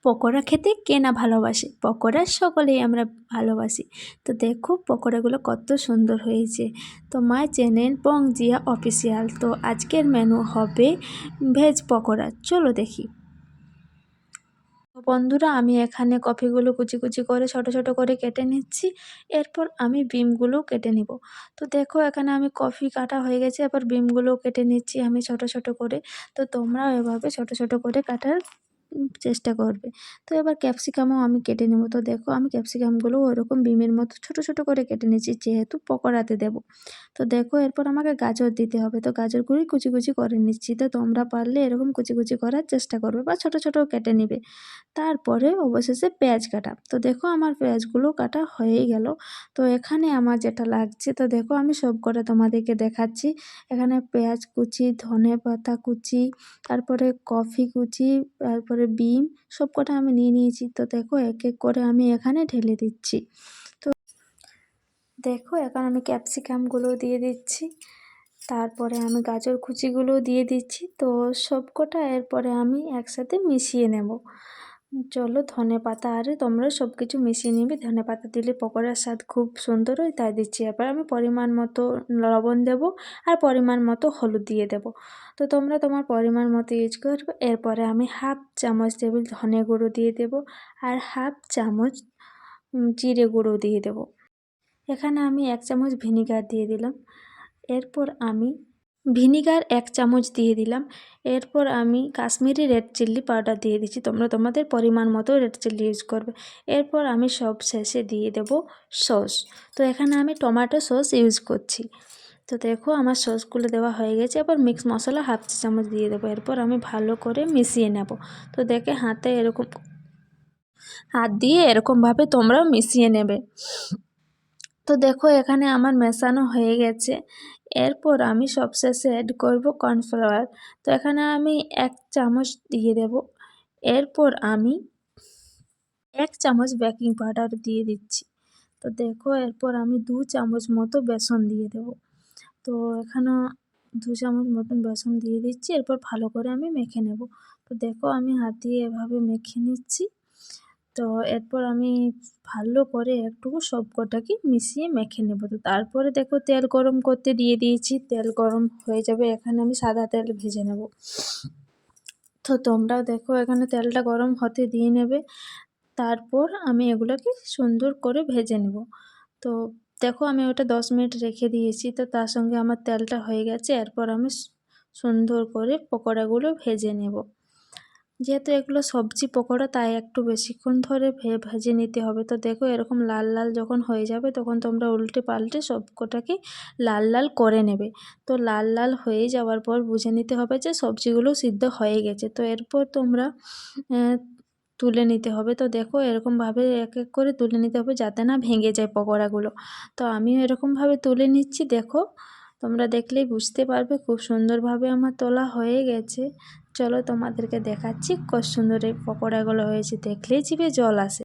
পকোড়া খেতে কে না ভালোবাসে, পকোড়া সকলেই আমরা ভালোবাসি। তো দেখো পকোড়াগুলো কত সুন্দর হয়েছে। তো মাই চ্যানেল পংজিয়া অফিসিয়াল। তো আজকের মেনু হবে ভেজ পকোড়া, চলো দেখি। তো বন্ধুরা, আমি এখানে কফিগুলো কুচি কুচি করে ছোট ছোট করে কেটে নিচ্ছি। এরপর আমি বিমগুলো কেটে নিব। তো দেখো এখানে আমি কফি কাটা হয়ে গেছে, এবার বিমগুলো কেটে নিচ্ছি আমি ছোট ছোট করে। তো তোমরাও এভাবে ছোট ছোট করে কাটার চেষ্টা করবে। তো এবার ক্যাপসিকামও আমি কেটে নেব। তো দেখো আমি ক্যাপসিকামগুলো ওরকম বিমের মতো ছোট ছোট করে কেটে নিচ্ছি, যেহেতু পকোড়াতে দেব। তো দেখো এরপর আমাকে গাজর দিতে হবে। তো গাজরগুলি কুচি কুচি করে নিচ্ছি। তো তোমরা পারলে এরকম কুচি কুচি করার চেষ্টা করবে বা ছোট ছোট কেটে নিবে। তারপরে অবশেষে পেঁয়াজ কাটা। তো দেখো আমার পেঁয়াজগুলো কাটা হয়েই গেল। তো এখানে আমার যেটা লাগছে, তো দেখো আমি সব কটা তোমাদেরকে দেখাচ্ছি। এখানে পেঁয়াজ কুচি, ধনে পাতা কুচি, তারপরে কফি কুচি, তারপরে বিম সব কটা আমি নিয়ে নিয়েছি। তো দেখো এক এক করে আমি এখানে ঢেলে দিচ্ছি। তো দেখো এখন আমি ক্যাপসিকামগুলো দিয়ে দিচ্ছি, তারপরে আমি গাজর কুচিগুলো দিয়ে দিচ্ছি। তো সব কটা এরপরে আমি একসাথে মিশিয়ে নেব। চলো ধনে পাতা আর তোমরা সব কিছু মিশিয়ে নিবে। ধনে পাতা দিলে পকোড়ার স্বাদ খুব সুন্দর হয়, তাই দিচ্ছি। এবার আমি পরিমাণ মতো লবণ দেব আর পরিমাণ মতো হলুদ দিয়ে দেব। তো তোমরা তোমার পরিমাণ মতো ইউজ করবে। এরপরে আমি হাফ চামচ টেবিল ধনে গুঁড়ো দিয়ে দেব আর হাফ চামচ জিরে গুঁড়ো দিয়ে দেব। এখানে আমি 1 চামচ ভিনিগার দিয়ে দিলাম। এরপর আমি ভিনিগার 1 চামচ দিয়ে দিলাম। এরপর আমি কাশ্মীরি রেড চিলি পাউডার দিয়ে দিচ্ছি। তোমরা তোমাদের পরিমাণ মতো রেড চিলি ইউজ করবে। এরপর আমি সব শেষে দিয়ে দেব সস। তো এখানে আমি টমেটো সস ইউজ করছি। তো দেখো আমার সসগুলো দেওয়া হয়ে গেছে। এবার মিক্স মশলা হাফ চা চামচ দিয়ে দেবো। এরপর আমি ভালো করে মিশিয়ে নেব। তো দেখে হাত দিয়ে এরকমভাবে তোমরাও মিশিয়ে নেবে। তো দেখো এখানে আমার মেশানো হয়ে গেছে। এরপর আমি সবশেষে অ্যাড করব কর্নফ্লাওয়ার। তো এখানে আমি 1 চামচ দিয়ে দেব। এরপর আমি 1 চামচ বেকিং পাউডার দিয়ে দিচ্ছি। তো দেখো এরপর আমি 2 চামচ মতো বেসন দিয়ে দেব। তো এখানে 2 চামচ মতন বেসন দিয়ে দিচ্ছি। এরপর ভালো করে আমি মেখে নেব। তো দেখো আমি হাত দিয়ে এভাবে মেখে নিচ্ছি। তো এরপর আমি ভালো করে একটু সবকটাকে মিশিয়ে মেখে নেব। তো তারপরে দেখো তেল গরম করতে দিয়ে দিয়েছি। তেল গরম হয়ে যাবে, এখানে আমি সাদা তেল ভেজে নেব। তো তোমরাও দেখো এখানে তেলটা গরম হতে দিয়ে নেবে। তারপর আমি এগুলোকে সুন্দর করে ভেজে নেব। তো দেখো আমি ওটা 10 মিনিট রেখে দিয়েছি। তো তার সঙ্গে আমার তেলটা হয়ে গেছে। এরপর আমি সুন্দর করে পকোড়াগুলো ভেজে নেব। যেহেতু এগুলো সবজি পকোড়া, তাই একটু বেশিক্ষণ ধরে ভেজে নিতে হবে। তো দেখো এরকম লাল লাল যখন হয়ে যাবে, তখন তোমরা উল্টে পাল্টে সবকটাকে লাল লাল করে নেবে। তো লাল লাল হয়ে যাওয়ার পর বুঝে নিতে হবে যে সবজিগুলো সিদ্ধ হয়ে গেছে। তো এরপর তোমরা তুলে নিতে হবে। তো দেখো এরকমভাবে এক এক করে তুলে নিতে হবে, যাতে না ভেঙে যায় পকোড়াগুলো। তো আমিও এরকমভাবে তুলে নিচ্ছি। দেখো তোমরা দেখলেই বুঝতে পারবে খুব সুন্দরভাবে আমার তোলা হয়ে গেছে। চলো তোমাদেরকে দেখাচ্ছি কত সুন্দর এই পকোড়াগুলো হয়েছে, দেখলেই জিভে জল আসে।